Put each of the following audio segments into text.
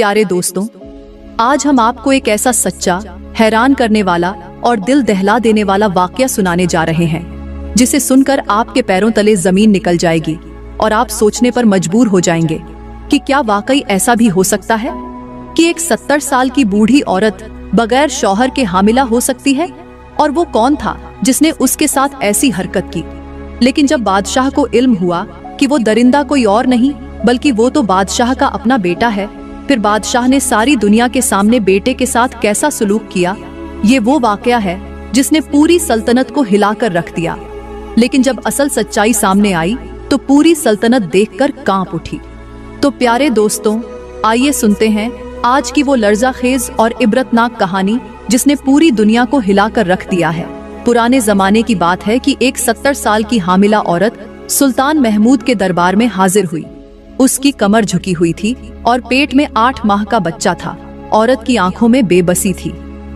प्यारे दोस्तों, आज हम आपको एक ऐसा सच्चा, हैरान करने वाला और दिल दहला देने वाला वाकया सुनाने जा रहे हैं जिसे सुनकर आपके पैरों तले जमीन निकल जाएगी और आप सोचने पर मजबूर हो जाएंगे कि क्या वाकई ऐसा भी हो सकता है कि एक 70 साल की बूढ़ी औरत बगैर शौहर के हामिला हो सकती है। और वो कौन था जिसने उसके साथ ऐसी हरकत की। लेकिन जब बादशाह को इल्म हुआ कि वो दरिंदा कोई और नहीं बल्कि वो तो बादशाह का अपना बेटा है, फिर बादशाह ने सारी दुनिया के सामने बेटे के साथ कैसा सलूक किया, ये वो वाकया है जिसने पूरी सल्तनत को हिलाकर रख दिया। लेकिन जब असल सच्चाई सामने आई तो पूरी सल्तनत देखकर कांप उठी। तो प्यारे दोस्तों, आइए सुनते हैं आज की वो लर्ज़ाखेज और इबरतनाक कहानी जिसने पूरी दुनिया को हिलाकर रख दिया है। पुराने जमाने की बात है कि एक 70 साल की हामिला औरत सुल्तान महमूद के दरबार में हाजिर हुई। उसकी कमर झुकी हुई थी और पेट में 8 माह का बच्चा था। औरत की आंखों में बेबसी थी।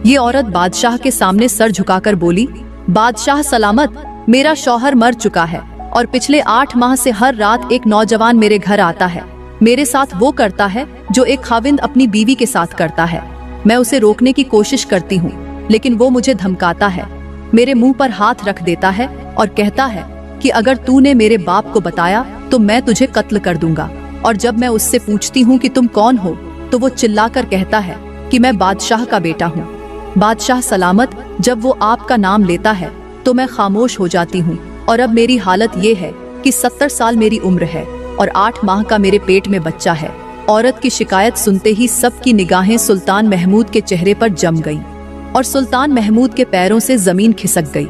ये औरत बादशाह के सामने सर झुकाकर बोली, बादशाह सलामत, मेरा शौहर मर चुका है और पिछले 8 माह से हर रात एक नौजवान मेरे घर आता है। मेरे साथ वो करता है जो एक खाविंद अपनी बीवी के साथ करता है। मैं उसे रोकने की कोशिश करती हूँ लेकिन वो मुझे धमकाता है, मेरे मुंह पर हाथ रख देता है और कहता है कि अगर तूने मेरे बाप को बताया तो मैं तुझे कत्ल कर दूंगा। और जब मैं उससे पूछती हूँ कि तुम कौन हो तो वो चिल्लाकर कहता है कि मैं बादशाह का बेटा हूँ। बादशाह सलामत, जब वो आपका नाम लेता है तो मैं खामोश हो जाती हूँ। और अब मेरी हालत ये है कि 70 साल मेरी उम्र है और 8 माह का मेरे पेट में बच्चा है। औरत की शिकायत सुनते ही सबकी निगाहें सुल्तान महमूद के चेहरे पर जम गईं और सुल्तान महमूद के पैरों से जमीन खिसक गई।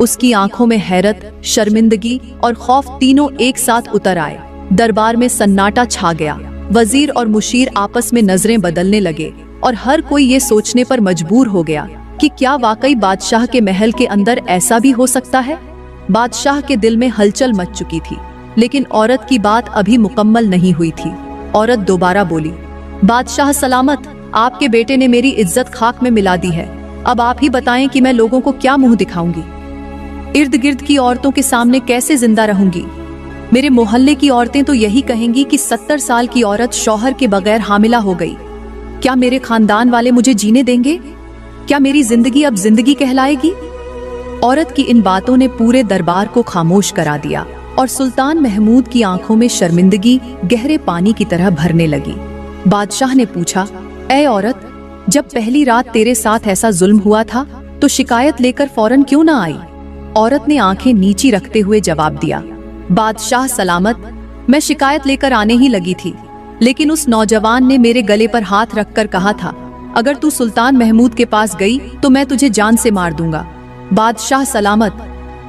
उसकी आंखों में हैरत, शर्मिंदगी और खौफ तीनों एक साथ उतर आए। दरबार में सन्नाटा छा गया। वजीर और मुशीर आपस में नजरें बदलने लगे और हर कोई ये सोचने पर मजबूर हो गया कि क्या वाकई बादशाह के महल के अंदर ऐसा भी हो सकता है। बादशाह के दिल में हलचल मच चुकी थी, लेकिन औरत की बात अभी मुकम्मल नहीं हुई थी। औरत दोबारा बोली, बादशाह सलामत, आपके बेटे ने मेरी इज्जत खाक में मिला दी है। अब आप ही बताएं कि मैं लोगों को क्या मुंह दिखाऊंगी, इर्द गिर्द की औरतों के सामने कैसे जिंदा रहूंगी। मेरे मोहल्ले की औरतें तो यही कहेंगी कि 70 साल की औरत शौहर के बगैर हामिला हो गई। क्या मेरे खानदान वाले मुझे जीने देंगे? क्या मेरी जिंदगी अब जिंदगी कहलाएगी? औरत की इन बातों ने पूरे दरबार को खामोश करा दिया और सुल्तान महमूद की आंखों में शर्मिंदगी गहरे पानी की तरह भरने लगी। बादशाह ने पूछा, ऐ औरत, जब पहली रात तेरे साथ ऐसा जुल्म हुआ था तो शिकायत लेकर फौरन क्यों ना आई? औरत ने आंखें नीची रखते हुए जवाब दिया, बादशाह सलामत, मैं शिकायत लेकर आने ही लगी थी, लेकिन उस नौजवान ने मेरे गले पर हाथ रखकर कहा था, अगर तू सुल्तान महमूद के पास गई तो मैं तुझे जान से मार दूंगा। बादशाह सलामत,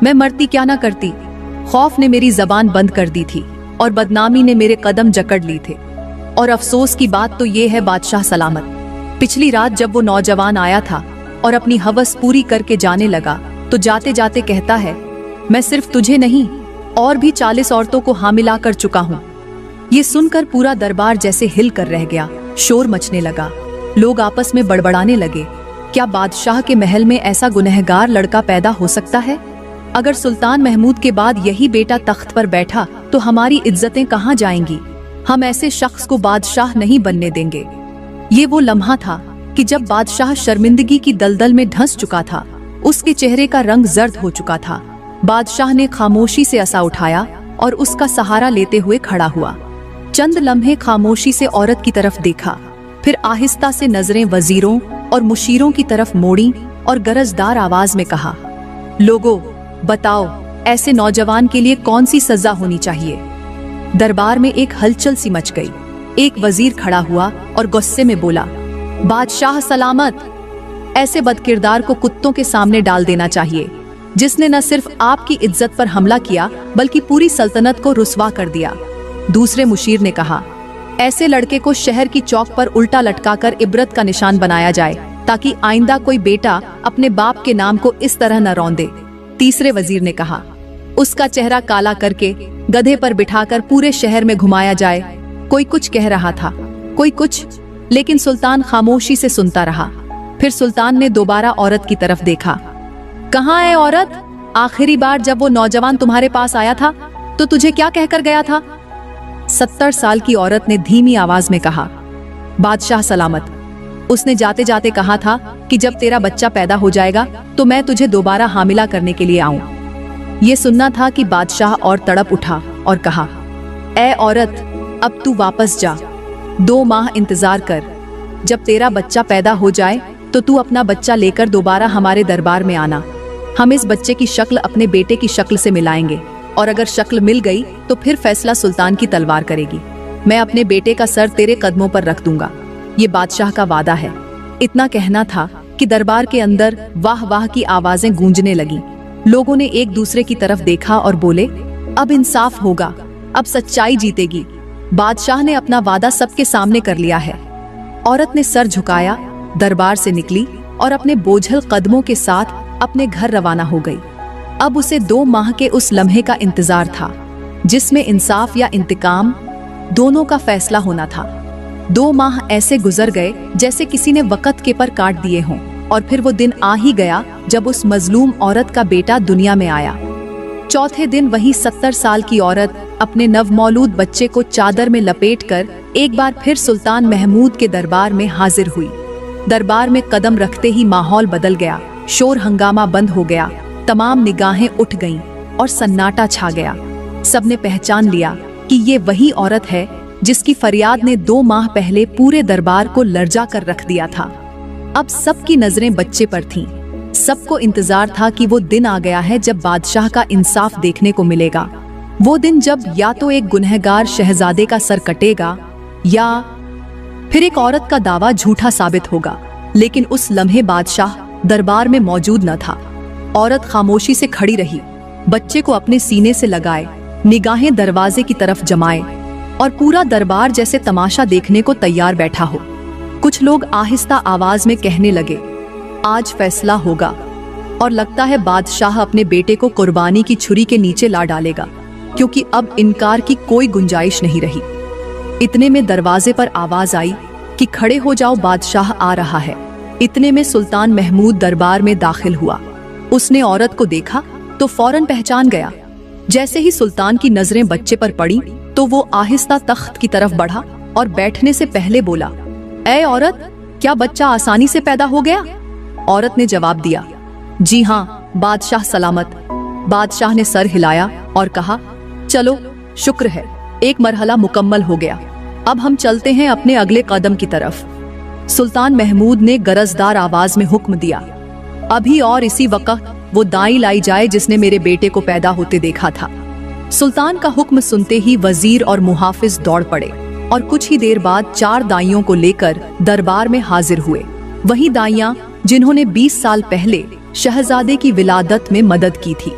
मैं मरती क्या ना करती। खौफ ने मेरी जबान बंद कर दी थी और बदनामी ने मेरे कदम जकड़ ली थे। और अफसोस की बात तो ये है बादशाह सलामत, पिछली रात जब वो नौजवान आया था और अपनी हवस पूरी करके जाने लगा तो जाते जाते कहता है, मैं सिर्फ तुझे नहीं और भी 40 औरतों को हामिला कर चुका हूँ। ये सुनकर पूरा दरबार जैसे हिल कर रह गया। शोर मचने लगा। लोग आपस में बड़बड़ाने लगे, क्या बादशाह के महल में ऐसा गुनहगार लड़का पैदा हो सकता है? अगर सुल्तान महमूद के बाद यही बेटा तख्त पर बैठा तो हमारी इज्जतें कहाँ जाएंगी? हम ऐसे शख्स को बादशाह नहीं बनने देंगे। ये वो लम्हा था कि जब बादशाह शर्मिंदगी की दलदल में धंस चुका था। उसके चेहरे का रंग जर्द हो चुका था। बादशाह ने खामोशी से असा उठाया और उसका सहारा लेते हुए खड़ा हुआ। चंद लम्हे खामोशी से औरत की तरफ देखा, फिर आहिस्ता से नजरें वजीरों और मुशीरों की तरफ मोड़ी और गरजदार आवाज में कहा, लोगों, बताओ ऐसे नौजवान के लिए कौन सी सजा होनी चाहिए? दरबार में एक हलचल सी मच गई। एक वजीर खड़ा हुआ और गुस्से में बोला, बादशाह सलामत, ऐसे बदकिरदार को कुत्तों के सामने डाल देना चाहिए, जिसने न सिर्फ आपकी इज्जत पर हमला किया बल्कि पूरी सल्तनत को रुस्वा कर दिया। दूसरे मुशीर ने कहा, ऐसे लड़के को शहर की चौक पर उल्टा लटकाकर इबरत का निशान बनाया जाए ताकि आइंदा कोई बेटा अपने बाप के नाम को इस तरह न रौंदे। तीसरे वजीर ने कहा, उसका चेहरा काला करके गधे पर बिठाकर पूरे शहर में घुमाया जाए। कोई कुछ कह रहा था, कोई कुछ, लेकिन सुल्तान खामोशी से सुनता रहा। फिर सुल्तान ने दोबारा औरत की तरफ देखा, कहाँ है औरत? आखिरी बार जब वो नौजवान तुम्हारे पास आया था तो तुझे क्या कहकर गया था? 70 साल की औरत ने धीमी आवाज में कहा, बादशाह सलामत। उसने जाते जाते कहा था कि जब तेरा बच्चा पैदा हो जाएगा तो मैं तुझे दोबारा हामिला करने के लिए आऊं। ये सुनना था कि बादशाह और तड़प उठा और कहा, ऐ औरत, अब तू वापस जा, 2 माह इंतजार कर। जब तेरा बच्चा पैदा हो जाए तो तू अपना बच्चा लेकर दोबारा हमारे दरबार में आना। हम इस बच्चे की शक्ल अपने बेटे की शक्ल से मिलाएंगे और अगर शक्ल मिल गई तो फिर फैसला सुल्तान की तलवार करेगी। मैं अपने बेटे का सर तेरे कदमों पर रख दूंगा, ये बादशाह का वादा है। इतना कहना था कि दरबार के अंदर वाह वाह की आवाजें गूंजने लगी। लोगों ने एक दूसरे की तरफ देखा और बोले, अब इंसाफ होगा, अब सच्चाई जीतेगी। बादशाह ने अपना वादा सबके सामने कर लिया है। औरत ने सर झुकाया, दरबार से निकली और अपने बोझल कदमों के साथ अपने घर रवाना हो गई। अब उसे 2 माह के उस लम्हे का इंतजार था जिसमें इंसाफ या इंतकाम दोनों का फैसला होना था। 2 माह ऐसे गुजर गए जैसे किसी ने वक़्त के पर काट दिए हों और फिर वो दिन आ ही गया जब उस मजलूम औरत का बेटा दुनिया में आया। चौथे दिन वही 70 साल की औरत अपने नवमौलूद बच्चे को चादर में लपेटकर एक बार फिर सुल्तान महमूद के दरबार में हाजिर हुई। दरबार में कदम रखते ही माहौल बदल गया, शोर हंगामा बंद हो गया, तमाम निगाहें उठ गईं और सन्नाटा छा गया। सबने पहचान लिया कि ये वही औरत है जिसकी फरियाद ने 2 माह पहले पूरे दरबार को लर्जा कर रख दिया था। अब सबकी नजरें बच्चे पर थीं। सबको इंतजार था कि वो दिन आ गया है जब बादशाह का इंसाफ देखने को मिलेगा। वो दिन जब या तो एक गुनहगार शहजादे का सर कटेगा या फिर एक औरत का दावा झूठा साबित होगा। लेकिन उस लम्हे बादशाह दरबार में मौजूद न था। औरत खामोशी से खड़ी रही, बच्चे को अपने सीने से लगाए, निगाहें दरवाजे की तरफ जमाए और पूरा दरबार जैसे तमाशा देखने को तैयार बैठा हो। कुछ लोग आहिस्ता आवाज में कहने लगे, आज फैसला होगा और लगता है बादशाह अपने बेटे को कुर्बानी की छुरी के नीचे ला डालेगा, क्योंकि अब इनकार की कोई गुंजाइश नहीं रही। इतने में दरवाजे पर आवाज आई कि खड़े हो जाओ, बादशाह आ रहा है। इतने में सुल्तान महमूद दरबार में दाखिल हुआ। उसने औरत को देखा तो फौरन पहचान गया। जैसे ही सुल्तान की नजरें बच्चे पर पड़ी तो वो आहिस्ता तख्त की तरफ बढ़ा और बैठने से पहले बोला, ऐ औरत, क्या बच्चा आसानी से पैदा हो गया? औरत ने जवाब दिया, जी हाँ बादशाह सलामत। बादशाह ने सर हिलाया और कहा, चलो शुक्र है, एक मरहला मुकम्मल हो गया। अब हम चलते हैं अपने अगले कदम की तरफ। सुल्तान महमूद ने गरजदार आवाज में हुक्म दिया, अभी और इसी वक्त वो दाई लाई जाए जिसने मेरे बेटे को पैदा होते देखा था। सुल्तान का हुक्म सुनते ही वजीर और मुहाफिज दौड़ पड़े और कुछ ही देर बाद 4 दाइयों को लेकर दरबार में हाजिर हुए। वही दाइयां जिन्होंने 20 साल पहले शहजादे की विलादत में मदद की थी।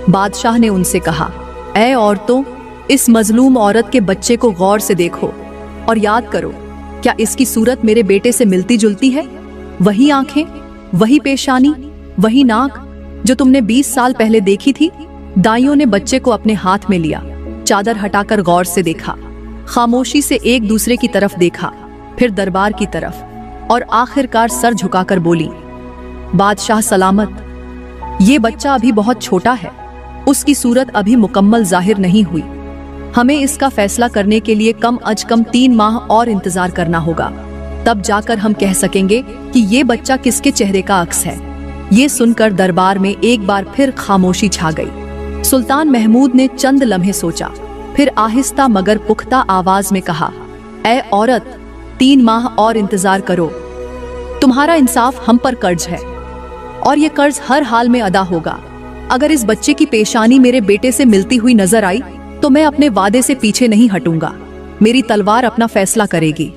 बादशाह ने उनसे कहा, ऐ औरतों, इस मजलूम औरत के बच्चे को गौर से देखो और याद करो, क्या इसकी सूरत मेरे बेटे से मिलती जुलती है? वही आंखें, वही पेशानी, वही नाक जो तुमने 20 साल पहले देखी थी। दाइयों ने बच्चे को अपने हाथ में लिया, चादर हटाकर गौर से देखा, खामोशी से एक दूसरे की तरफ देखा, फिर दरबार की तरफ और आखिरकार सर झुकाकर बोली, बादशाह सलामत, ये बच्चा अभी बहुत छोटा है, उसकी सूरत अभी मुकम्मल जाहिर नहीं हुई। हमें इसका फैसला करने के लिए कम अज कम 3 माह और इंतजार करना होगा, तब जाकर हम कह सकेंगे कि ये बच्चा किसके चेहरे का अक्स है। ये सुनकर दरबार में एक बार फिर खामोशी छा गई। सुल्तान महमूद ने चंद लम्हे सोचा, फिर आहिस्ता मगर पुख्ता आवाज में कहा, ऐ औरत, 3 माह और इंतजार करो। तुम्हारा इंसाफ हम पर कर्ज है और ये कर्ज हर हाल में अदा होगा। अगर इस बच्चे की पेशानी मेरे बेटे से मिलती हुई नजर आई तो मैं अपने वादे से पीछे नहीं हटूंगा। मेरी तलवार अपना फैसला करेगी।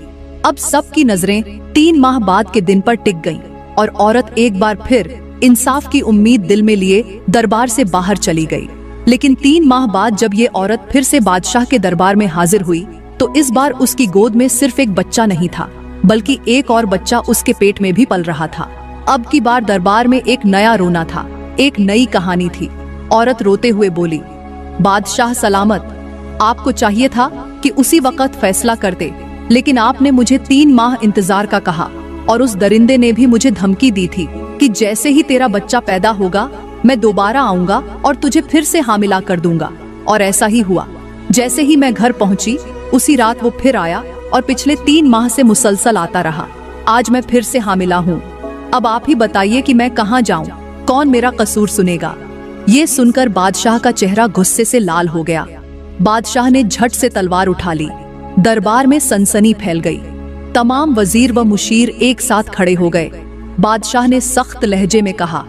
अब सबकी नजरें 3 माह बाद के दिन पर टिक गईं और औरत एक बार फिर इंसाफ की उम्मीद दिल में लिए दरबार से बाहर चली गई। लेकिन 3 माह बाद जब ये औरत फिर से बादशाह के दरबार में हाजिर हुई तो इस बार उसकी गोद में सिर्फ एक बच्चा नहीं था, बल्कि एक और बच्चा उसके पेट में भी पल रहा था। अब की बार दरबार में एक नया रोना था, एक नई कहानी थी। औरत रोते हुए बोली, बादशाह सलामत, आपको चाहिए था कि उसी वक्त फैसला करते, लेकिन आपने मुझे 3 माह इंतजार का कहा और उस दरिंदे ने भी मुझे धमकी दी थी कि जैसे ही तेरा बच्चा पैदा होगा मैं दोबारा आऊंगा और तुझे फिर से हामिला कर दूंगा। और ऐसा ही हुआ। जैसे ही मैं घर पहुंची उसी रात वो फिर आया और पिछले 3 माह से मुसलसल आता रहा। आज मैं फिर से हामिला हूँ। अब आप ही बताइए कि मैं कहाँ जाऊँ, कौन मेरा कसूर सुनेगा। ये सुनकर बादशाह का चेहरा गुस्से से लाल हो गया। बादशाह ने झट से तलवार उठा ली। दरबार में सनसनी फैल गई। तमाम वजीर व मुशीर एक साथ खड़े हो गए। बादशाह ने सख्त लहजे में कहा,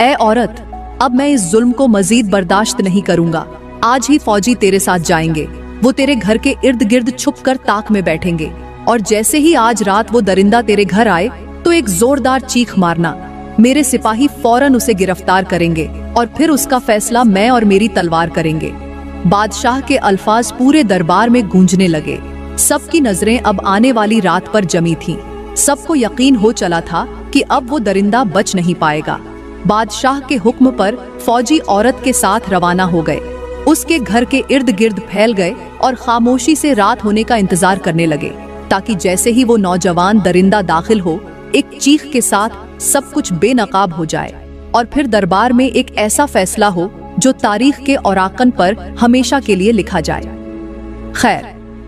ऐ औरत, अब मैं इस जुल्म को मजीद बर्दाश्त नहीं करूंगा। आज ही फौजी तेरे साथ जाएंगे। वो तेरे घर के इर्द गिर्द छुपकर ताक में बैठेंगे और जैसे ही आज रात वो दरिंदा तेरे घर आए तो एक जोरदार चीख मारना। मेरे सिपाही फौरन उसे गिरफ्तार करेंगे और फिर उसका फैसला मैं और मेरी तलवार करेंगे। बादशाह के अल्फाज पूरे दरबार में गूंजने लगे। सबकी नजरें अब आने वाली रात पर जमी थीं। सबको यकीन हो चला था कि अब वो दरिंदा बच नहीं पाएगा। बादशाह के हुक्म पर फौजी औरत के साथ रवाना हो गए। उसके घर के इर्द गिर्द फैल गए और खामोशी से रात होने का इंतजार करने लगे, ताकि जैसे ही वो नौजवान दरिंदा दाखिल हो, एक चीख के साथ सब कुछ बेनकाब हो जाए और फिर दरबार में एक ऐसा फैसला हो जो तारीख के औराकन पर हमेशा के लिए लिखा जाए। खैर,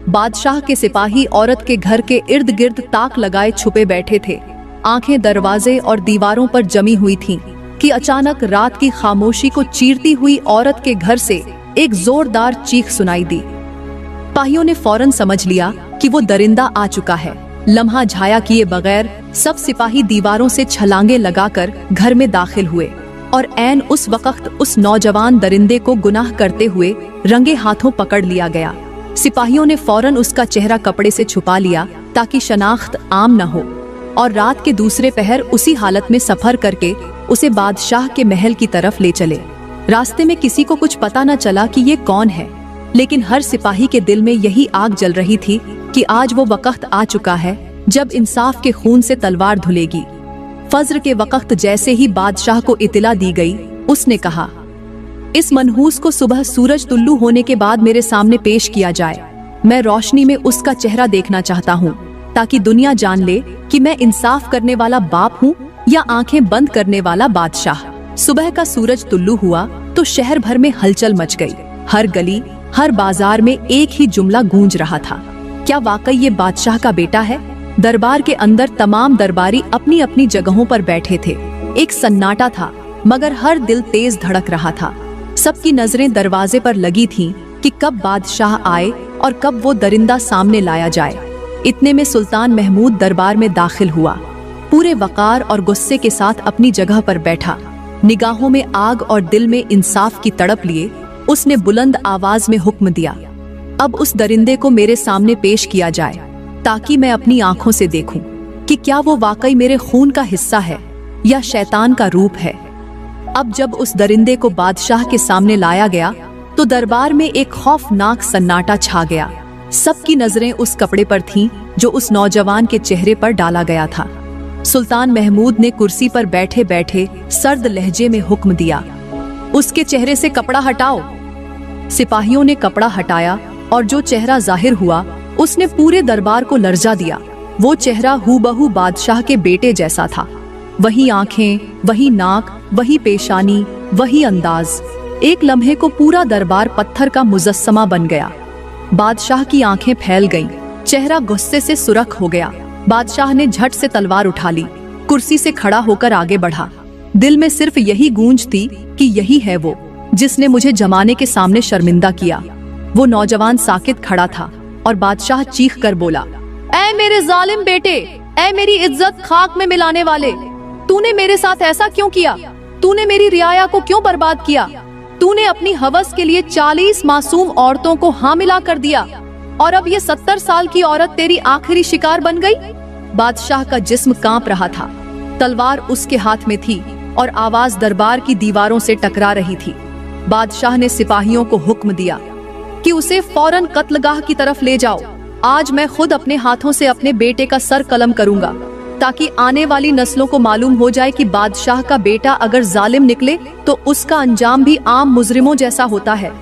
बादशाह के सिपाही औरत के घर के इर्द गिर्द ताक लगाए छुपे बैठे थे। आंखें दरवाजे और दीवारों पर जमी हुई थीं कि अचानक रात की खामोशी को चीरती हुई औरत के घर से एक जोरदार चीख सुनाई दी। सिपाहियों ने फौरन समझ लिया कि वो दरिंदा आ चुका है। लम्हा झाया किए बगैर सब सिपाही दीवारों से छलांगे लगाकर घर में दाखिल हुए और ऐन उस वक्त उस नौजवान दरिंदे को गुनाह करते हुए रंगे हाथों पकड़ लिया गया। सिपाहियों ने फौरन उसका चेहरा कपड़े से छुपा लिया ताकि शनाख्त आम न हो और रात के दूसरे पहर उसी हालत में सफर करके उसे बादशाह के महल की तरफ ले चले। रास्ते में किसी को कुछ पता न चला कि ये कौन है, लेकिन हर सिपाही के दिल में यही आग जल रही थी कि आज वो वक्त आ चुका है जब इंसाफ के खून से तलवार धुलेगी। फज्र के वक्त जैसे ही बादशाह को इत्तला दी गई, उसने कहा, इस मनहूस को सुबह सूरज तुल्लू होने के बाद मेरे सामने पेश किया जाए। मैं रोशनी में उसका चेहरा देखना चाहता हूँ, ताकि दुनिया जान ले कि मैं इंसाफ करने वाला बाप हूँ या आंखें बंद करने वाला बादशाह। सुबह का सूरज तुल्लू हुआ तो शहर भर में हलचल मच गई। हर गली, हर बाजार में एक ही जुमला गूंज रहा था, क्या वाकई ये बादशाह का बेटा है? दरबार के अंदर तमाम दरबारी अपनी अपनी जगहों पर बैठे थे। एक सन्नाटा था, मगर हर दिल तेज धड़क रहा था। सबकी नजरें दरवाजे पर लगी थीं कि कब बादशाह आए और कब वो दरिंदा सामने लाया जाए। इतने में सुल्तान महमूद दरबार में दाखिल हुआ। पूरे वकार और गुस्से के साथ अपनी जगह पर बैठा। निगाहों में आग और दिल में इंसाफ की तड़प लिए उसने बुलंद आवाज में हुक्म दिया, अब उस दरिंदे को मेरे सामने पेश किया जाए, ताकि मैं अपनी आंखों से देखूं कि क्या वो वाकई मेरे खून का हिस्सा है या शैतान का रूप है। अब जब उस दरिंदे को बादशाह के सामने लाया गया तो दरबार में एक खौफनाक सन्नाटा छा गया। सबकी नजरें उस कपड़े पर थीं जो उस नौजवान के चेहरे पर डाला गया था। सुल्तान महमूद ने कुर्सी पर बैठे बैठे सर्द लहजे में हुक्म दिया, उसके चेहरे से कपड़ा हटाओ। सिपाहियों ने कपड़ा हटाया और जो चेहरा जाहिर हुआ उसने पूरे दरबार को लर्जा दिया। वो चेहरा हूबहू बादशाह के बेटे जैसा था। वही आंखें, वही नाक, वही पेशानी, वही अंदाज। एक लम्हे को पूरा दरबार पत्थर का मुजस्समा बन गया। बादशाह की आंखें फैल गईं, चेहरा गुस्से से सुर्ख हो गया। बादशाह ने झट से तलवार उठा ली, कुर्सी से खड़ा होकर आगे बढ़ा। दिल में सिर्फ यही गूंज थी कि यही है वो जिसने मुझे जमाने के सामने शर्मिंदा किया। वो नौजवान साकित खड़ा था और बादशाह चीख कर बोला, ऐ मेरे जालिम बेटे, ऐ मेरी इज्जत खाक में मिलाने वाले, तूने मेरे साथ ऐसा क्यों किया? तूने मेरी रियाया को क्यों बर्बाद किया? तूने अपनी हवस के लिए 40 मासूम औरतों को हामिला कर दिया और अब ये 70 साल की औरत तेरी आखिरी शिकार बन गई। बादशाह का जिस्म कांप रहा था। तलवार उसके हाथ में थी और आवाज दरबार की दीवारों से टकरा रही थी। बादशाह ने सिपाहियों को हुक्म दिया कि उसे फौरन कत्लगाह की तरफ ले जाओ। आज मैं खुद अपने हाथों से अपने बेटे का सर कलम करूंगा, ताकि आने वाली नस्लों को मालूम हो जाए कि बादशाह का बेटा अगर जालिम निकले तो उसका अंजाम भी आम मुजरिमों जैसा होता है।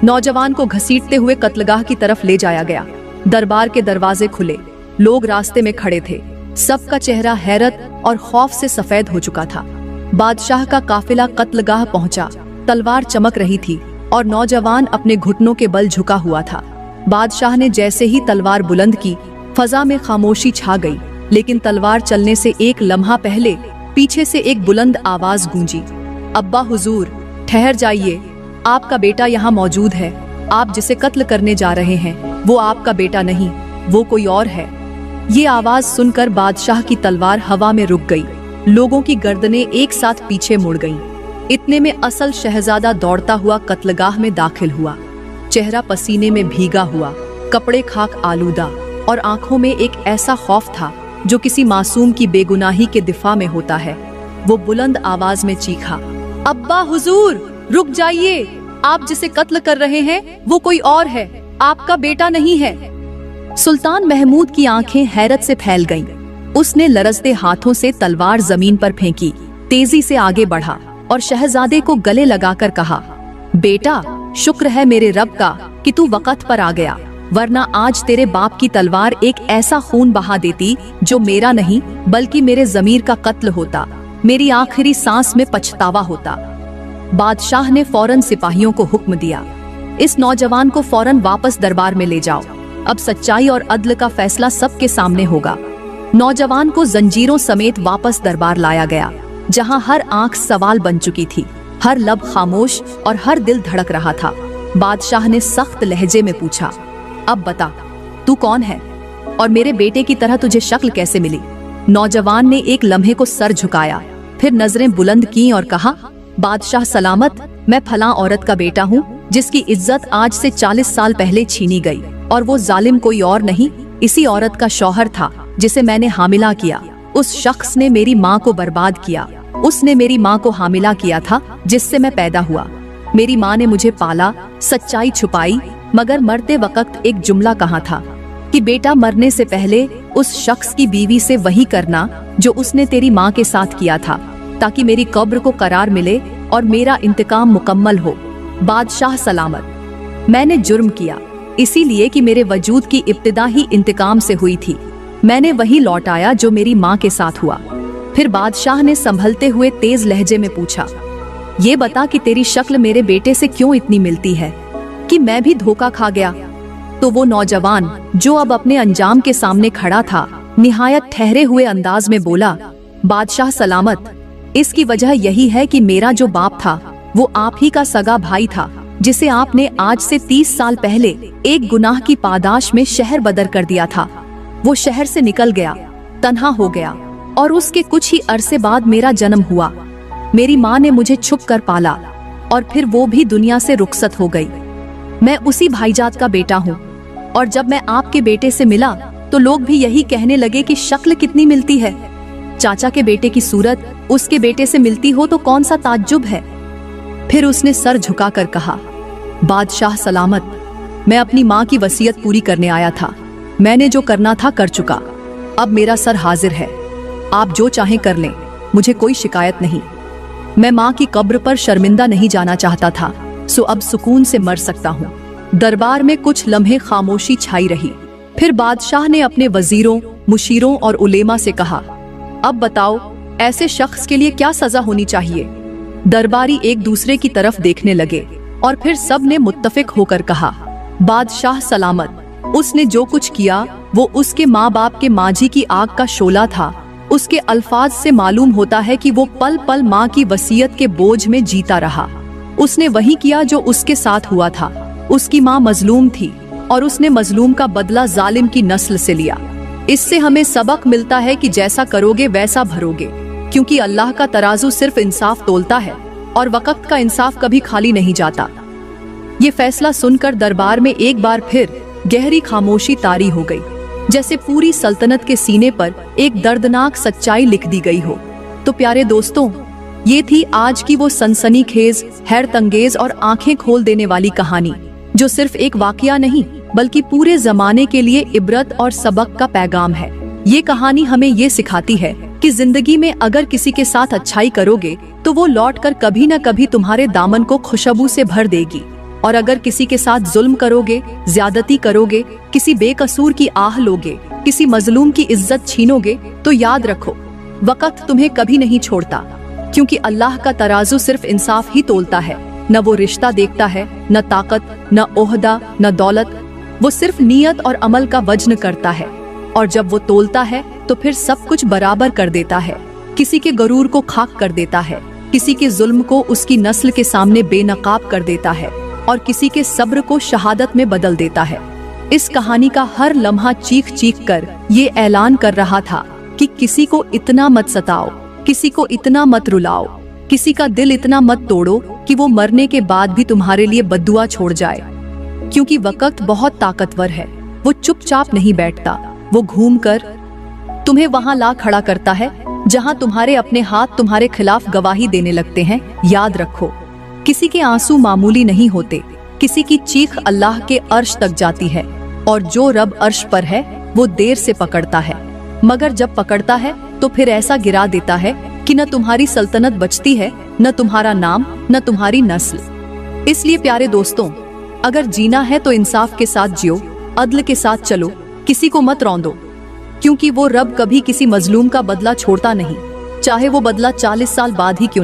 नौजवान को घसीटते हुए कत्लगाह की तरफ ले जाया गया। दरबार के दरवाजे खुले, लोग रास्ते में खड़े थे। सबका चेहरा हैरत और खौफ से सफेद हो चुका था। बादशाह का काफिला कत्लगाह पहुंचा। तलवार चमक रही थी और नौजवान अपने घुटनों के बल झुका हुआ था। बादशाह ने जैसे ही तलवार बुलंद की, फजा में खामोशी छा गई, लेकिन तलवार चलने से एक लम्हा पहले पीछे से एक बुलंद आवाज गूंजी, अब्बा हुजूर, ठहर जाइए, आपका बेटा यहाँ मौजूद है। आप जिसे कत्ल करने जा रहे हैं वो आपका बेटा नहीं, वो कोई और है। ये आवाज सुनकर बादशाह की तलवार हवा में रुक गई। लोगों की गर्दनें एक साथ पीछे मुड़ गईं। इतने में असल शहजादा दौड़ता हुआ कत्लगाह में दाखिल हुआ। चेहरा पसीने में भीगा हुआ, कपड़े खाक आलूदा और आंखों में एक ऐसा खौफ था जो किसी मासूम की बेगुनाही के दिफा में होता है। वो बुलंद आवाज में चीखा, अब्बा हुजूर, रुक जाइए, आप जिसे कत्ल कर रहे हैं वो कोई और है, आपका बेटा नहीं है। सुल्तान महमूद की आंखें हैरत से फैल गईं। उसने लरजते हाथों से तलवार जमीन पर फेंकी, तेजी से आगे बढ़ा और शहजादे को गले लगाकर कहा, बेटा, शुक्र है मेरे रब का कि तू वक्त पर आ गया, वरना आज तेरे बाप की तलवार एक ऐसा खून बहा देती जो मेरा नहीं बल्कि मेरे ज़मीर का कत्ल होता, मेरी आखिरी सांस में पछतावा होता। बादशाह ने फौरन सिपाहियों को हुक्म दिया, इस नौजवान को फौरन वापस दरबार में ले जाओ, अब सच्चाई और अदल का फैसला सबके सामने होगा। नौजवान को जंजीरों समेत वापस दरबार लाया गया, जहां हर आंख सवाल बन चुकी थी, हर लब खामोश और हर दिल धड़क रहा था। बादशाह ने सख्त लहजे में पूछा, अब बता, तू कौन है और मेरे बेटे की तरह तुझे शक्ल कैसे मिली? नौजवान ने एक लम्हे को सर झुकाया, फिर नजरें बुलंद की और कहा, बादशाह सलामत, मैं फलां औरत का बेटा हूँ जिसकी इज्जत आज से 40 साल पहले छीनी गई, और वो जालिम कोई और नहीं, इसी औरत का शौहर था जिसे मैंने हामिला किया। उस शख्स ने मेरी माँ को बर्बाद किया, उसने मेरी माँ को हामिला किया था जिससे मैं पैदा हुआ। मेरी माँ ने मुझे पाला, सच्चाई छुपाई, मगर मरते वक्त एक जुमला कहा था कि बेटा, मरने से पहले उस शख्स की बीवी से वही करना जो उसने तेरी माँ के साथ किया था, ताकि मेरी कब्र को करार मिले और मेरा इंतकाम मुकम्मल हो। बादशाह सलामत, मैंने जुर्म किया इसीलिए कि मेरे वजूद की इब्तिदा ही इंतकाम से हुई थी। मैंने वही लौटाया जो मेरी माँ के साथ हुआ। फिर बादशाह ने संभलते हुए तेज लहजे में पूछा, ये बता कि तेरी शक्ल मेरे बेटे से क्यों इतनी मिलती है कि मैं भी धोखा खा गया? तो वो नौजवान जो अब अपने अंजाम के सामने खड़ा था, निहायत ठहरे हुए अंदाज में बोला, बादशाह सलामत, इसकी वजह यही है कि मेरा जो बाप था वो आप ही का सगा भाई था, जिसे आपने आज से 30 साल पहले एक गुनाह की पादाश में शहर बदर कर दिया था। वो शहर से निकल गया, तन्हा हो गया, और उसके कुछ ही अरसे बाद मेरा जन्म हुआ। मेरी माँ ने मुझे छुप कर पाला और फिर वो भी दुनिया से रुखसत हो गई। मैं उसी भाईजात का बेटा हूँ, और जब मैं आपके बेटे से मिला तो लोग भी यही कहने लगे कि शक्ल कितनी मिलती है। चाचा के बेटे की सूरत उसके बेटे से मिलती हो तो कौन सा ताज्जुब है। फिर उसने सर झुकाकर कहा, बादशाह सलामत, मैं अपनी माँ की वसीयत पूरी करने आया था। मैंने जो करना था कर चुका, अब मेरा सर हाजिर है। आप जो चाहें कर लें, मुझे कोई शिकायत नहीं। मैं माँ की कब्र पर शर्मिंदा नहीं जाना चाहता था, सो अब सुकून से मर सकता हूँ। दरबार में कुछ लम्हे खामोशी छाई रही। फिर बादशाह ने अपने वजीरों, मुशीरों और उलेमा से कहा, अब बताओ, ऐसे शख्स के लिए क्या सजा होनी चाहिए? दरबारी एक दूसरे की तरफ देखने लगे और फिर सब ने मुत्तफिक होकर कहा, बादशाह सलामत, उसने जो कुछ किया वो उसके माँ बाप के माझी की आग का शोला था। उसके अल्फाज से मालूम होता है कि वो पल पल माँ की वसीयत के बोझ में जीता रहा। उसने वही किया जो उसके साथ हुआ था। उसकी माँ मजलूम थी और उसने मजलूम का बदला जालिम की नस्ल से लिया। इससे हमें सबक मिलता है कि जैसा करोगे वैसा भरोगे, क्योंकि अल्लाह का तराजू सिर्फ इंसाफ तोलता है और वक्त का इंसाफ कभी खाली नहीं जाता। ये फैसला सुनकर दरबार में एक बार फिर गहरी खामोशी तारी हो गई, जैसे पूरी सल्तनत के सीने पर एक दर्दनाक सच्चाई लिख दी गई हो। तो प्यारे दोस्तों, ये थी आज की वो सनसनीखेज, हैरतअंगेज और आंखें खोल देने वाली कहानी, जो सिर्फ एक वाकया नहीं बल्कि पूरे जमाने के लिए इबरत और सबक का पैगाम है। ये कहानी हमें ये सिखाती है कि जिंदगी में अगर किसी के साथ अच्छाई करोगे तो वो लौटकर कभी न कभी तुम्हारे दामन को खुशबू से भर देगी, और अगर किसी के साथ जुल्म करोगे, ज्यादती करोगे, किसी बेकसूर की आह लोगे, किसी मजलूम की इज्जत छीनोगे, तो याद रखो, वक्त तुम्हें कभी नहीं छोड़ता, क्योंकि अल्लाह का तराजू सिर्फ इंसाफ ही तोलता है। न वो रिश्ता देखता है, न ताकत, न ओहदा, न दौलत, वो सिर्फ नीयत और अमल का वजन करता है। और जब वो तोलता है तो फिर सब कुछ बराबर कर देता है। किसी के गरूर को खाक कर देता है, किसी के जुल्म को उसकी नस्ल के सामने बेनकाब कर देता है और किसी के सब्र को शहादत में बदल देता है। इस कहानी का हर लम्हा चीख चीख कर ये ऐलान कर रहा था कि किसी को इतना मत सताओ, किसी को इतना मत रुलाओ, किसी का दिल इतना मत तोड़ो कि वो मरने के बाद भी तुम्हारे लिए बद्दुआ छोड़ जाए। क्योंकि वक्त बहुत ताकतवर है, वो चुपचाप नहीं बैठता, वो घूमकर तुम्हें वहां ला खड़ा करता है जहां तुम्हारे अपने हाथ तुम्हारे खिलाफ गवाही देने लगते हैं। याद रखो, किसी के आंसू मामूली नहीं होते, किसी की चीख अल्लाह के अर्श तक जाती है, और जो रब अर्श पर है वो देर से पकड़ता है, मगर जब पकड़ता है तो फिर ऐसा गिरा देता है कि न तुम्हारी सल्तनत बचती है, न तुम्हारा नाम, न तुम्हारी नस्ल। इसलिए प्यारे दोस्तों, अगर जीना है तो इंसाफ के साथ जियो, अदल के साथ चलो, किसी को मत रौंदो, क्योंकि वो रब कभी किसी मजलूम का बदला छोड़ता नहीं, चाहे वो बदला 40 साल बाद ही क्यों